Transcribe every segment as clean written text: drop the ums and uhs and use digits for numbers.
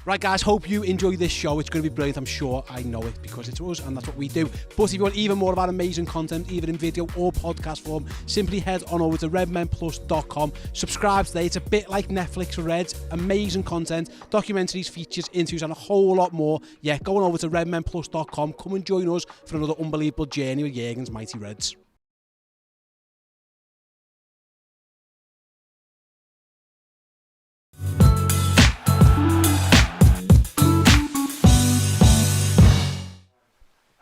Right guys, hope you enjoy this show. It's going to be brilliant, I'm sure. I know it because it's us and that's what we do. But if you want even more of our amazing content, either in video or podcast form, simply head on over to redmenplus.com. Subscribe today. It's a bit like Netflix for Reds. Amazing content, documentaries, features, interviews and a whole lot more. Yeah, go on over to redmenplus.com. Come and join us for another unbelievable journey with Jurgen's mighty Reds.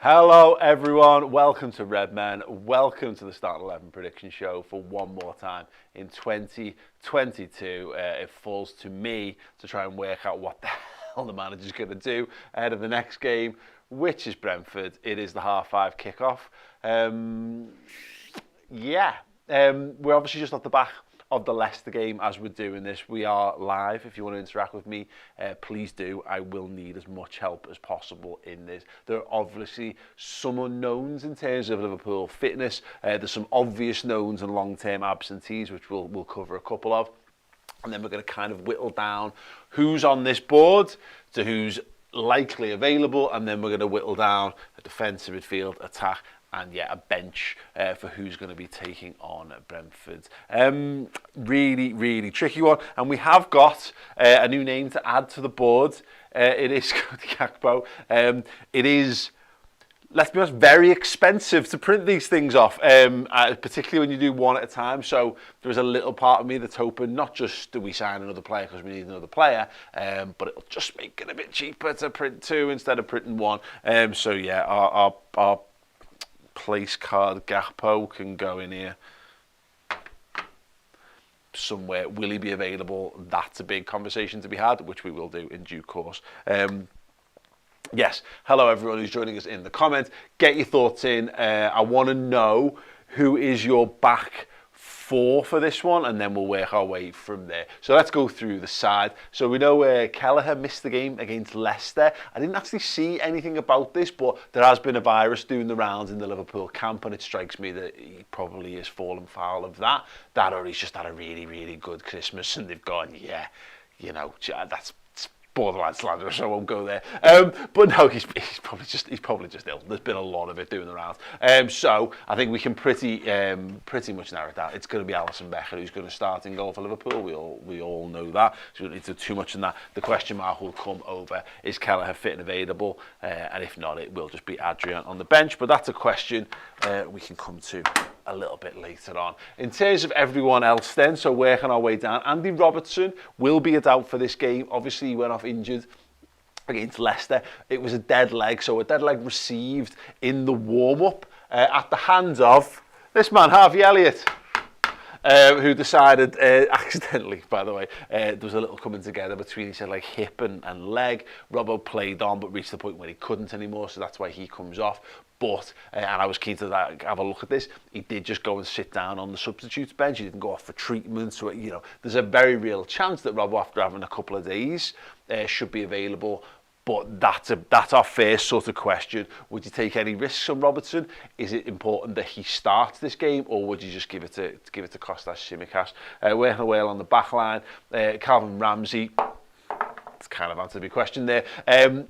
Hello everyone, welcome to Redmen, welcome to the Start 11 prediction show for one more time in 2022. It falls to me to try and work out what the hell the manager's going to do ahead of the next game, which is Brentford. It is the 5:30 kickoff. We're obviously just off the back of the Leicester game. As we're doing this, we are live. If you want to interact with me, please do. I will need as much help as possible in this. There are obviously some unknowns in terms of Liverpool fitness. There's some obvious knowns and long-term absentees, which we'll cover a couple of. And then we're going to kind of whittle down who's on this board to who's likely available, and then we're going to whittle down a defensive midfield attack and a bench for who's going to be taking on Brentford. Really tricky one. And we have got a new name to add to the board. It is Cody Gakpo. It is, let's be honest, very expensive to print these things off, particularly when you do one at a time. So there's a little part of me that's hoping not just do we sign another player because we need another player, but it'll just make it a bit cheaper to print two instead of printing one. Our place card Gakpo can go in here somewhere. Will he be available? That's a big conversation to be had, which we will do in due course. Yes, hello everyone who's joining us in the comments. Get your thoughts in. I want to know who is your back four for this one, and then we'll work our way from there. So let's go through the side. So we know Kelleher missed the game against Leicester. I didn't actually see anything about this, but there has been a virus doing the rounds in the Liverpool camp, and it strikes me that he probably has fallen foul of that. That or he's just had a really good Christmas, and they've gone, that's borderline slander, so I won't go there. But no, he's probably just ill. There's been a lot of it doing the rounds. So I think we can pretty much narrow it down. It's going to be Alisson Becker who's going to start in goal for Liverpool. We all know that. So we don't need to do too much in that. The question mark will come over, is Kelleher fit and available? And if not, it will just be Adrian on the bench. But that's a question we can come to a little bit later on. In terms of everyone else then, so working our way down, Andy Robertson will be a doubt for this game. Obviously he went off injured against Leicester. It was a dead leg, so a dead leg received in the warm-up at the hands of this man, Harvey Elliott, who decided, accidentally by the way, there was a little coming together between, he said, like hip and leg. Robbo played on but reached the point where he couldn't anymore, so that's why he comes off. But, and I was keen to have a look at this, he did just go and sit down on the substitutes bench. He didn't go off for treatment. So, there's a very real chance that Robbo, after having a couple of days, should be available. But that's our first sort of question. Would you take any risks on Robertson? Is it important that he starts this game, or would you just give it to Kostas Tsimikas? Working away on the back line, Calvin Ramsey. It's kind of answered my question there.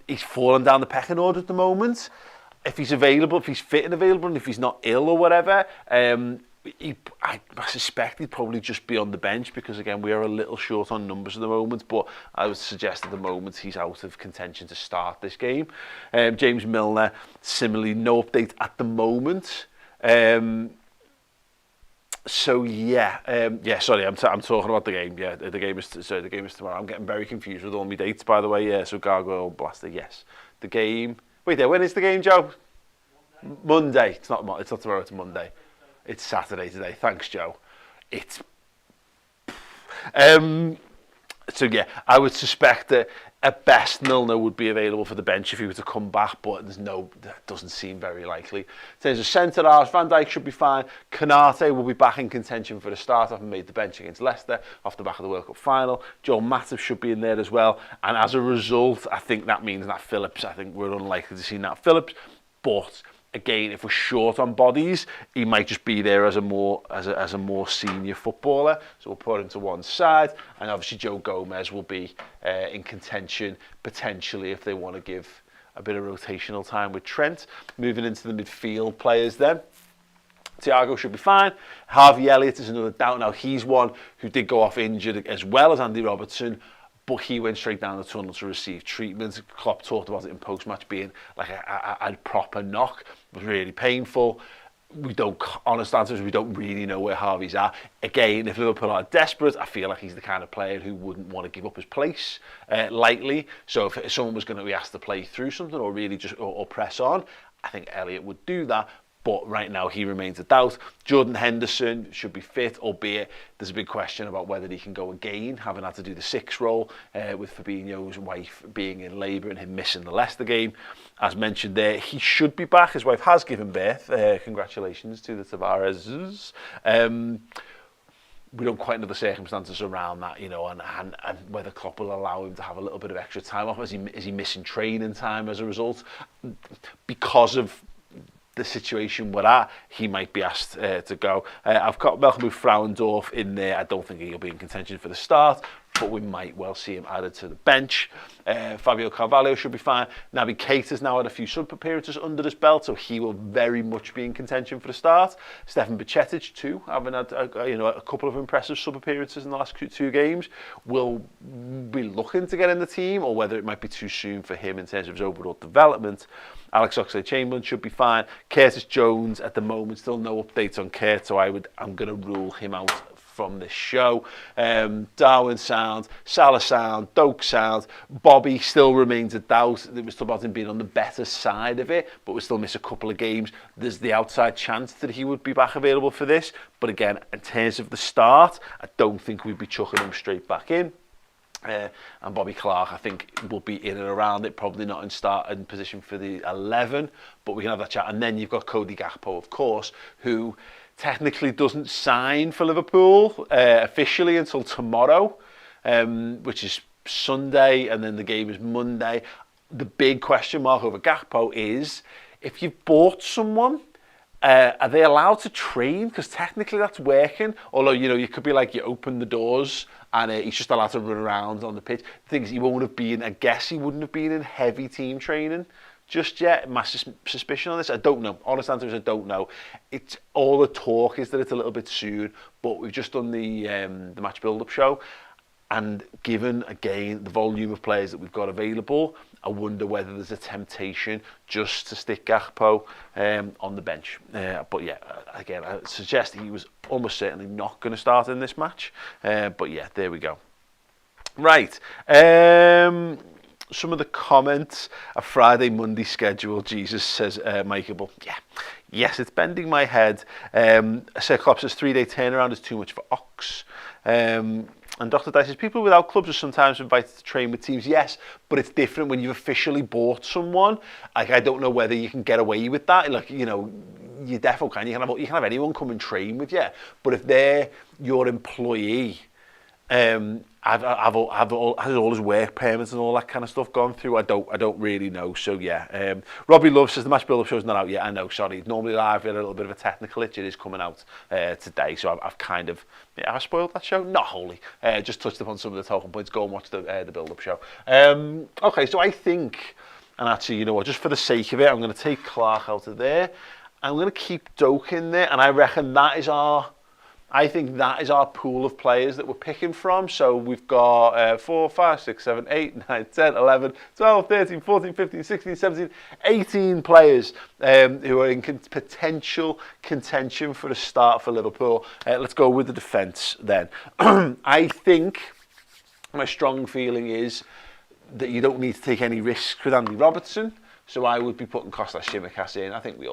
He's fallen down the pecking order at the moment. If he's available, if he's fit and available, and if he's not ill or whatever, I suspect he'd probably just be on the bench because, again, we are a little short on numbers at the moment, but I would suggest at the moment he's out of contention to start this game. James Milner, similarly, no update at the moment. Sorry, I'm talking about the game. Yeah, the game is tomorrow. I'm getting very confused with all my dates, by the way. Yeah, so Gargoyle Blaster, yes. The game. Wait there, when is the game, Joe? Monday. It's not tomorrow, it's Monday. It's Saturday today. Thanks, Joe. I would suspect that at best Milner would be available for the bench if he were to come back, but that doesn't seem very likely. In terms of centre-halves, Van Dijk should be fine. Konate will be back in contention for the start, having made the bench against Leicester off the back of the World Cup final. Joel Matip should be in there as well, and as a result, I think that means Nat Phillips. I think we're unlikely to see Nat Phillips, but again, if we're short on bodies, he might just be there as a more senior footballer. So we'll put him to one side, and obviously Joe Gomez will be in contention potentially if they want to give a bit of rotational time with Trent. Moving into the midfield players then. Thiago should be fine. Harvey Elliott is another doubt. Now, he's one who did go off injured as well as Andy Robertson, but he went straight down the tunnel to receive treatment. Klopp talked about it in post-match being like a proper knock. It was really painful. Honest answers, we don't really know where Harvey's at. Again, if Liverpool are desperate, I feel like he's the kind of player who wouldn't want to give up his place lightly. So if someone was going to be asked to play through something or really just or press on, I think Elliott would do that. But right now he remains a doubt. Jordan Henderson should be fit, albeit there's a big question about whether he can go again, having had to do the 6 role with Fabinho's wife being in labour and him missing the Leicester game. As mentioned there, he should be back. His wife has given birth. Congratulations to the Tavareses. We don't quite know the circumstances around that, you know, and whether Klopp will allow him to have a little bit of extra time off. Is he missing training time as a result? Because of the situation we're at, he might be asked to go. I've got Malcolm Frauendorf in there. I don't think he'll be in contention for the start, but we might well see him added to the bench. Fabio Carvalho should be fine. Naby Keita's now had a few sub appearances under his belt, so he will very much be in contention for the start. Stefan Bajcetic too, having had a couple of impressive sub appearances in the last 2 games, will be looking to get in the team, or whether it might be too soon for him in terms of his overall development. Alex Oxlade-Chamberlain should be fine. Curtis Jones at the moment, still no updates on Kurt, so I'm going to rule him out from this show. Darwin sound, Salah sound, Doak sound. Bobby still remains a doubt. It was about him being on the better side of it, but we still miss a couple of games. There's the outside chance that he would be back available for this, but again, in terms of the start, I don't think we'd be chucking him straight back in. And Bobby Clark, I think, will be in and around it, probably not in position for the 11, but we can have that chat. And then you've got Cody Gakpo, of course, who technically doesn't sign for Liverpool officially until tomorrow, which is Sunday, and then the game is Monday. The big question mark over Gakpo is, if you've bought someone, are they allowed to train? Because technically that's working. Although, you could be like, you open the doors and he's just allowed to run around on the pitch. The thing is, he wouldn't have been in heavy team training just yet. My suspicion on this, I don't know. Honest answer is I don't know. It's all the talk is that it's a little bit soon, but we've just done the match build-up show. And given, again, the volume of players that we've got available, I wonder whether there's a temptation just to stick Gakpo on the bench. But yeah, again, I suggest he was almost certainly not going to start in this match. But yeah, there we go. Right. Some of the comments, a Friday, Monday schedule, Jesus, says Mikeable. Yeah. Yes, it's bending my head. Sir Klopp says 3-day turnaround is too much for Ox. And Dr. Dice says, people without clubs are sometimes invited to train with teams. Yes, but it's different when you've officially bought someone. Like, I don't know whether you can get away with that. Like, you definitely can. You can have anyone come and train with you. But if they're your employee, has all his work permits and all that kind of stuff gone through? I don't really know. So yeah, Robbie Love says the match build-up show's not out yet. I know, sorry. Normally live, we had a little bit of a technical itch. It is coming out today, so I've kind of I spoiled that show. Not wholly. Just touched upon some of the talking points. Go and watch the build-up show. Okay, so I think, and actually, you know what? Just for the sake of it, I'm going to take Clark out of there. I'm going to keep Doak in there, and I reckon I think that is our pool of players that we're picking from. So we've got 4, 5, 6, 7, 8, 9, 10, 11, 12, 13, 14, 15, 16, 17, 18 players who are in potential contention for a start for Liverpool. Let's go with the defence then. I think my strong feeling is that you don't need to take any risks with Andy Robertson. So I would be putting Kostas Tsimikas in. I think we've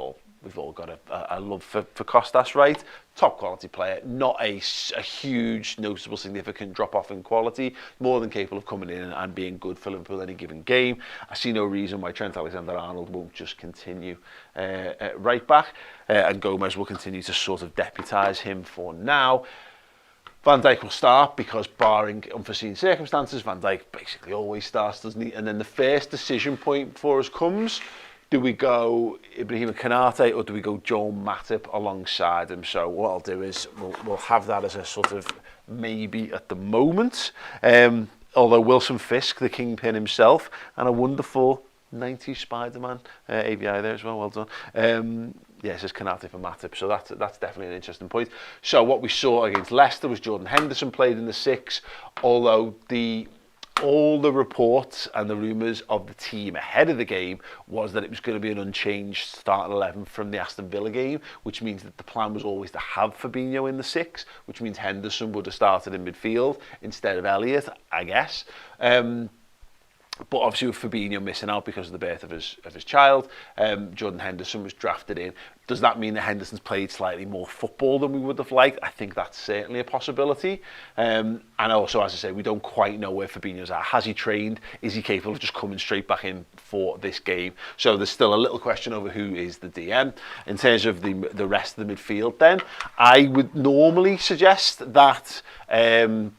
all got a love for Kostas, right? Top quality player, not a huge, noticeable, significant drop-off in quality, more than capable of coming in and being good for Liverpool any given game. I see no reason why Trent Alexander-Arnold won't just continue right back, and Gomez will continue to sort of deputise him for now. Van Dijk will start because, barring unforeseen circumstances, Van Dijk basically always starts, doesn't he? And then the first decision point for us comes, do we go Ibrahima Konate or do we go Joel Matip alongside him? So what I'll do is we'll have that as a sort of maybe at the moment. Although Wilson Fisk, the kingpin himself, and a wonderful 90s Spider-Man AVI there as well done. Yeah, it says Konate for Matip, so that's definitely an interesting point. So what we saw against Leicester was Jordan Henderson played in the 6, although all the reports and the rumours of the team ahead of the game was that it was going to be an unchanged starting 11 from the Aston Villa game, which means that the plan was always to have Fabinho in the 6, which means Henderson would have started in midfield instead of Elliott, I guess. But obviously with Fabinho missing out because of the birth of his child, Jordan Henderson was drafted in. Does that mean that Henderson's played slightly more football than we would have liked? I think that's certainly a possibility. And also, as I say, we don't quite know where Fabinho's at. Has he trained? Is he capable of just coming straight back in for this game? So there's still a little question over who is the DM. In terms of the rest of the midfield then, I would normally suggest that Thiago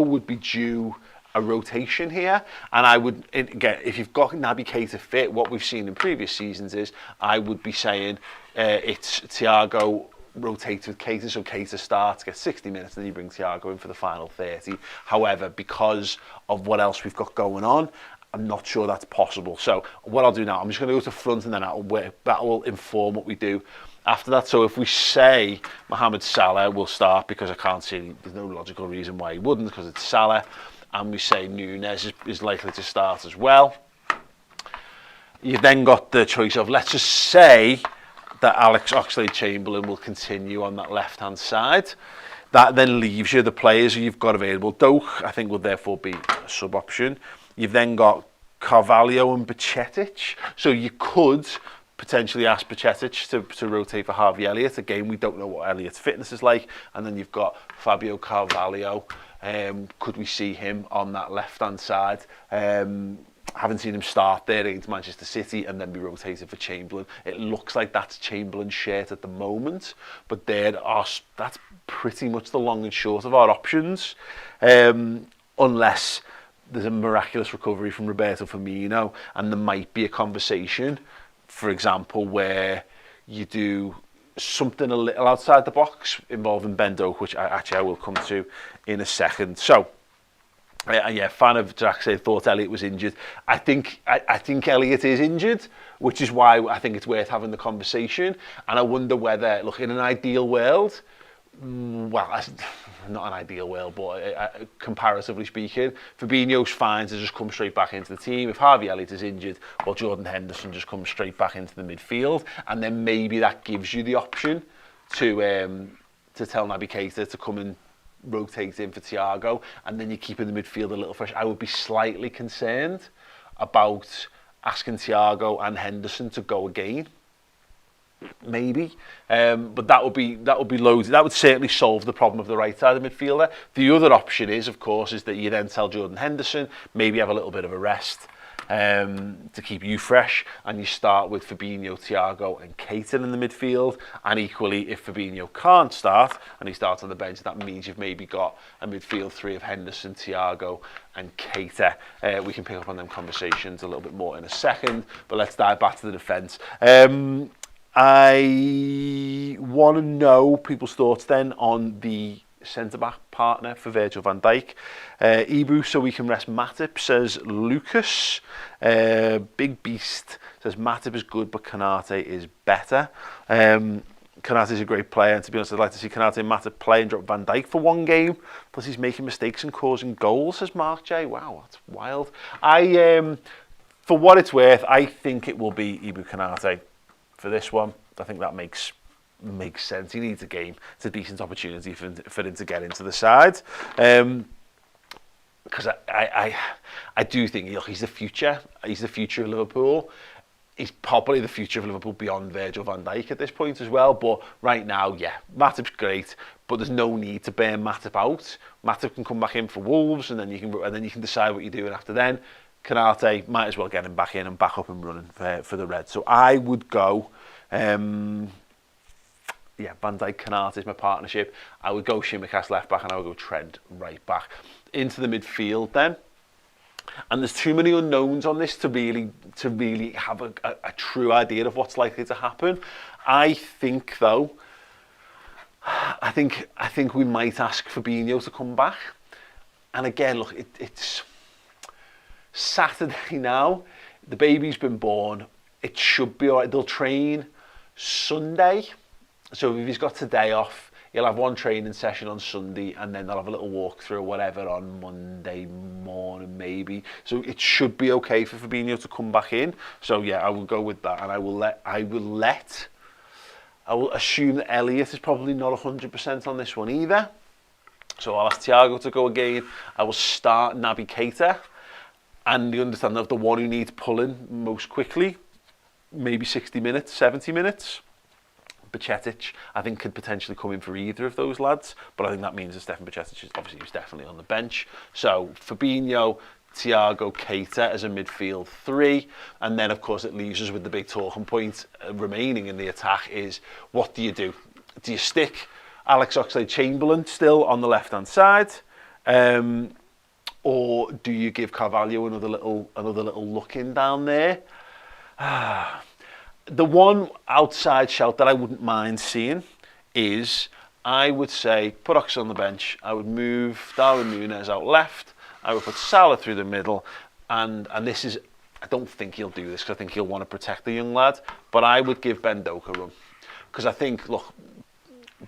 would be due a rotation here, and I would, again, if you've got Naby Keita fit, what we've seen in previous seasons is I would be saying it's Thiago rotates with Keita, so Keita starts, gets 60 minutes, and then you bring Thiago in for the final 30. However, because of what else we've got going on, I'm not sure that's possible. So what I'll do now, I'm just going to go to front, and then that will inform what we do after that. So if we say Mohamed Salah will start, because I can't see, there's no logical reason why he wouldn't, because it's Salah, and we say Nunes is likely to start as well. You've then got the choice of, let's just say that Alex Oxlade-Chamberlain will continue on that left-hand side. That then leaves you the players who you've got available. Doak, I think, will therefore be a sub-option. You've then got Carvalho and Bajcetic. So you could potentially ask Bajcetic to rotate for Harvey Elliott. Again, we don't know what Elliott's fitness is like. And then you've got Fabio Carvalho. Could we see him on that left-hand side? Haven't seen him start there against Manchester City and then be rotated for Chamberlain. It looks like that's Chamberlain's shirt at the moment, but that's pretty much the long and short of our options, unless there's a miraculous recovery from Roberto Firmino, and there might be a conversation, for example, where you do something a little outside the box involving Ben Doak, which I will come to in a second. So, yeah, fan of Jack said thought Elliott was injured. I think Elliott is injured, which is why I think it's worth having the conversation. And I wonder whether, look, in an ideal world, well, not an ideal world, but comparatively speaking, Fabinho's fine to just come straight back into the team. If Harvey Elliott is injured, well, Jordan Henderson just comes straight back into the midfield, and then maybe that gives you the option to tell Naby Keita to come and rotate in for Thiago, and then you're keeping the midfield a little fresh. I would be slightly concerned about asking Thiago and Henderson to go again. Maybe, but that would be loaded. That would certainly solve the problem of the right side of the midfielder. The other option is, of course, is that you then tell Jordan Henderson, maybe have a little bit of a rest to keep you fresh, and you start with Fabinho, Thiago and Keita in the midfield. And equally, if Fabinho can't start and he starts on the bench, that means you've maybe got a midfield three of Henderson, Thiago and Keita. We can pick up on them conversations a little bit more in a second, but let's dive back to the defence. I want to know people's thoughts then on the centre-back partner for Virgil van Dijk. Ibu, so we can rest Matip, says Lucas. Big Beast says Matip is good, but Konate is better. Konate is a great player, and to be honest, I'd like to see Konate and Matip play and drop Van Dijk for one game. Plus, he's making mistakes and causing goals, says Mark J. Wow, that's wild. For what it's worth, I think it will be Ibu Konate for this one. I think that makes sense. He needs a game. It's a decent opportunity for him to get into the side. Because I do think, look, he's the future. He's the future of Liverpool. He's probably the future of Liverpool beyond Virgil van Dijk at this point as well. But right now, yeah, Matip's great, but there's no need to burn Matip out. Matip can come back in for Wolves, and then you can decide what you're doing after then. Konate might as well get him back in and back up and running for the Reds. So I would go, Van Dijk Konate is my partnership. I would go Tsimikas left back, and I would go Trent right back. Into the midfield then. And there's too many unknowns on this to really have a true idea of what's likely to happen. I think though, I think we might ask Fabinho to come back. And again, look, it's Saturday now. The baby's been born. It should be all right. They'll train Sunday. So if he's got today off, he'll have one training session on Sunday, and then they'll have a little walkthrough or whatever on Monday morning, maybe. So it should be okay for Fabinho to come back in. So yeah, I will go with that, and I will assume that Elliott is probably not 100% on this one either. So I'll ask Thiago to go again. I will start Naby Keita, and the understanding of the one who needs pulling most quickly, maybe 60 minutes, 70 minutes. Bajcetic, I think, could potentially come in for either of those lads, but I think that means that Stefan Bajcetic is obviously definitely on the bench. So Fabinho, Thiago, Keita as a midfield three, and then of course it leaves us with the big talking point remaining in the attack is, what do you do? Do you stick Alex Oxlade-Chamberlain still on the left hand side, or do you give Carvalho another little look in down there? The one outside shout that I wouldn't mind seeing is, I would say, put Ox on the bench. I would move Darwin Núñez out left. I would put Salah through the middle. And this is, I don't think he'll do this because I think he'll want to protect the young lad. But I would give Ben Doak a run. Because I think, look,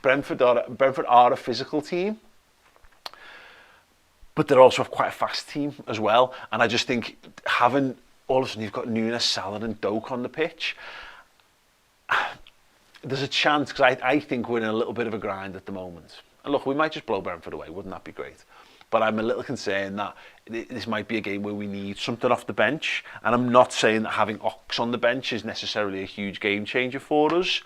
Brentford are a physical team. But they're also quite a fast team as well. And I just think having, all of a sudden you've got Núñez, Salah and Doak on the pitch. There's a chance, because I think we're in a little bit of a grind at the moment. And look, we might just blow Brentford away, wouldn't that be great? But I'm a little concerned that this might be a game where we need something off the bench. And I'm not saying that having Ox on the bench is necessarily a huge game changer for us.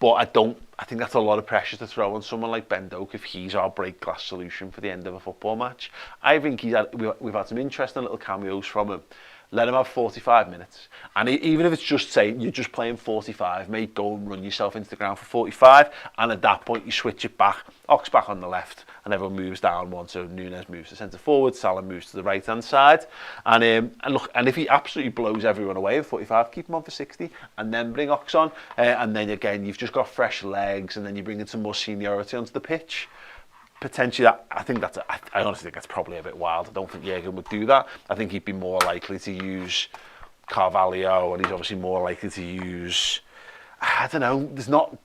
But I think that's a lot of pressure to throw on someone like Ben Doak if he's our break glass solution for the end of a football match. I think we've had some interesting little cameos from him. Let him have 45 minutes. And even if it's just saying you're just playing 45, mate, go and run yourself into the ground for 45. And at that point, you switch it back. Ox back on the left, and everyone moves down one. So Núñez moves to centre forward, Salah moves to the right hand side. And look, and if he absolutely blows everyone away in 45, keep him on for 60, and then bring Ox on. And then again, you've just got fresh legs, and then you bring in some more seniority onto the pitch. Potentially, I honestly think that's probably a bit wild. I don't think Jürgen would do that. I think he'd be more likely to use Carvalho, and he's obviously more likely to use, I don't know, there's not,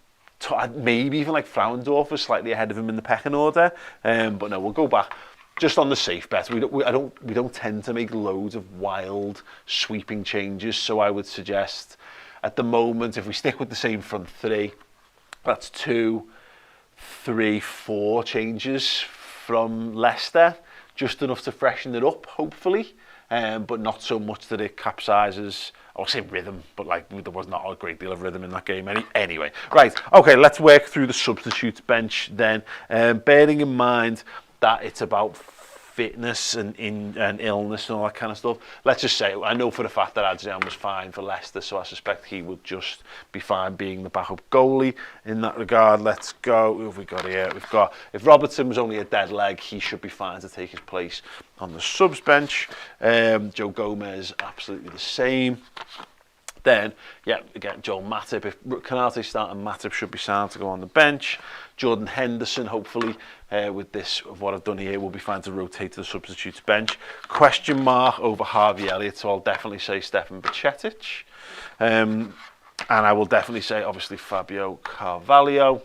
maybe even like Frauendorf is slightly ahead of him in the pecking order. But no, we'll go back just on the safe bet. We don't tend to make loads of wild sweeping changes, so I would suggest at the moment, if we stick with the same front three, that's 2, 3, 4 changes from Leicester, just enough to freshen it up, hopefully, but not so much that it capsizes, I'll say rhythm, but like there was not a great deal of rhythm in that game anyway. Right, okay, let's work through the substitutes bench then, bearing in mind that it's about fitness and illness and all that kind of stuff. Let's just say, I know for the fact that Adrian was fine for Leicester, so I suspect he would just be fine being the backup goalie in that regard. Let's go. Who have we got here? We've got, if Robertson was only a dead leg, he should be fine to take his place on the subs bench. Joe Gomez, absolutely the same. Then, yeah, again, Joel Matip. If Canate starting, Matip should be sound to go on the bench. Jordan Henderson, hopefully, with this, of what I've done here, will be fine to rotate to the substitutes bench. Question mark over Harvey Elliott, so I'll definitely say Stefan Bajcetic. And I will definitely say, obviously, Fabio Carvalho.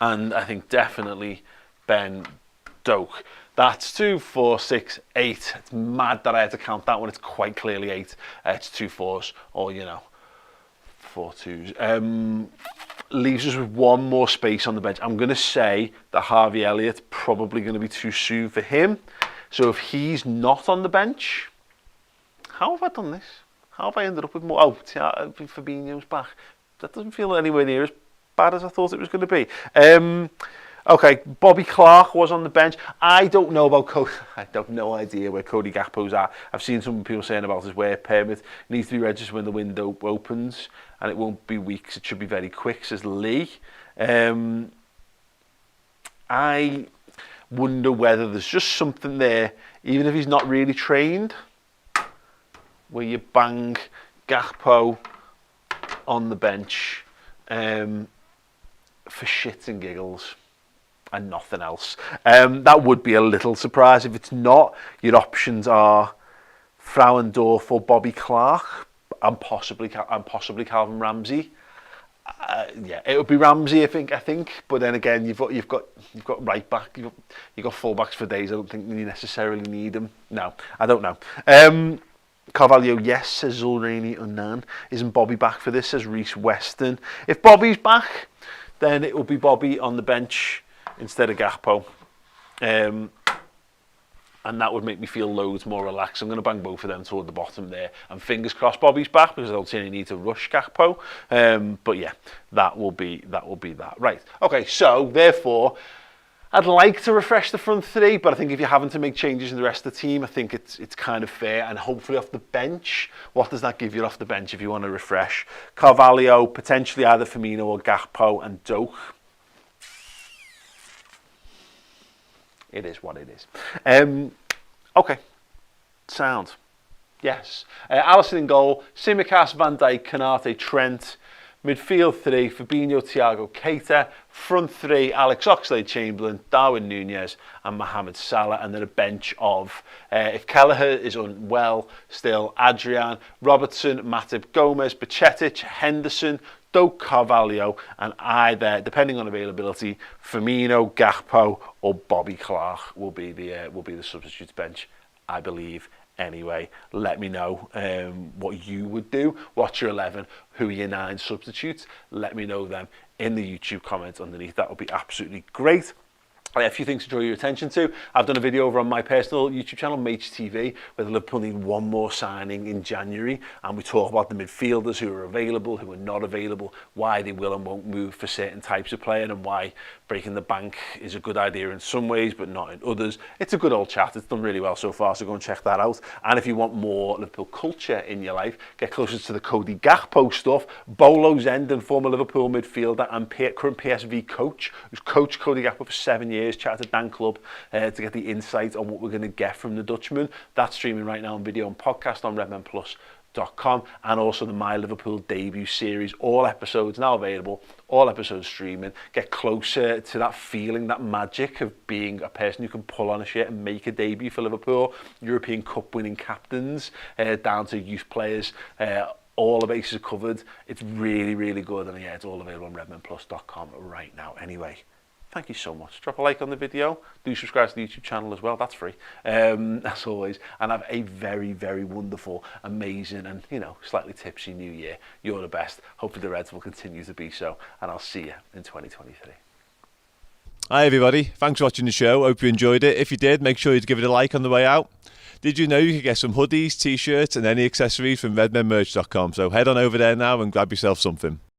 And I think definitely Ben Doak. That's 2, 4, 6, 8. It's mad that I had to count that one. It's quite clearly 8. It's 2 4s, or, 4 2s. Leaves us with one more space on the bench. I'm going to say that Harvey Elliott's probably going to be too soon for him. So if he's not on the bench, how have I done this? How have I ended up with more? Oh, Fabinho's back. That doesn't feel anywhere near as bad as I thought it was going to be. Okay, Bobby Clark was on the bench. I don't know about Cody. I have no idea where Cody Gakpo's at. I've seen some people saying about his work permit. He needs to be registered when the window opens, and it won't be weeks. It should be very quick, says Lee. wonder whether there's just something there, even if he's not really trained, where you bang Gakpo on the bench for shits and giggles and nothing else. That would be a little surprise. If it's not, your options are Frauendorf or Bobby Clark, and possibly Calvin Ramsey. Yeah, it would be Ramsey, I think. But then again, you've got right back, you've got full-backs for days. I don't think you necessarily need them. No, I don't know. Carvalho, yes, says Zulreini Unan. Isn't Bobby back for this, says Reece Weston. If Bobby's back, then it will be Bobby on the bench instead of Gakpo. And that would make me feel loads more relaxed. I'm going to bang both of them toward the bottom there. And fingers crossed Bobby's back, because I don't see any need to rush Gakpo. But yeah, that will be that. Right, okay, so therefore, I'd like to refresh the front three, but I think if you're having to make changes in the rest of the team, I think it's kind of fair. And hopefully off the bench, what does that give you off the bench if you want to refresh? Carvalho, potentially either Firmino or Gakpo, and Doak. It is what it is. Okay, sound. Yes. Alisson in goal, Tsimikas, Van Dijk, Konate, Trent. Midfield 3, Fabinho, Thiago, Keita. Front 3, Alex Oxlade-Chamberlain, Darwin Núñez and Mohamed Salah. And then a bench of, if Kelleher is unwell, still Adrian, Robertson, Matip, Gomez, Bajcetic, Henderson, Doak, Carvalho, and either, depending on availability, Firmino, Gakpo or Bobby Clark will be the substitutes bench, I believe. Anyway, let me know what you would do. What's your 11? Who are your 9 substitutes? Let me know them in the YouTube comments underneath. That would be absolutely great. A few things to draw your attention to. I've done a video over on my personal YouTube channel, Mates TV, where Liverpool need one more signing in January, and we talk about the midfielders who are available, who are not available, why they will and won't move for certain types of player, and why breaking the bank is a good idea in some ways, but not in others. It's a good old chat. It's done really well so far, so go and check that out. And if you want more Liverpool culture in your life, get closer to the Cody Gakpo stuff. Bolo Zenden, former Liverpool midfielder and current PSV coach, who's coached Cody Gakpo for 7 years, chatted to Dan Club to get the insight on what we're going to get from the Dutchman. That's streaming right now on video and podcast on redmenplus.com, and also the My Liverpool debut series. All episodes now available, all episodes streaming. Get closer to that feeling, that magic of being a person who can pull on a shirt and make a debut for Liverpool. European Cup winning captains, down to youth players. All the bases are covered. It's really, really good, and yeah, it's all available on redmenplus.com right now. Anyway, thank you so much. Drop a like on the video. Do subscribe to the YouTube channel as well. That's free, as always. And have a very, very wonderful, amazing, and slightly tipsy new year. You're the best. Hopefully the Reds will continue to be so. And I'll see you in 2023. Hi everybody. Thanks for watching the show. Hope you enjoyed it. If you did, make sure you give it a like on the way out. Did you know you could get some hoodies, t-shirts and any accessories from redmenmerch.com? So head on over there now and grab yourself something.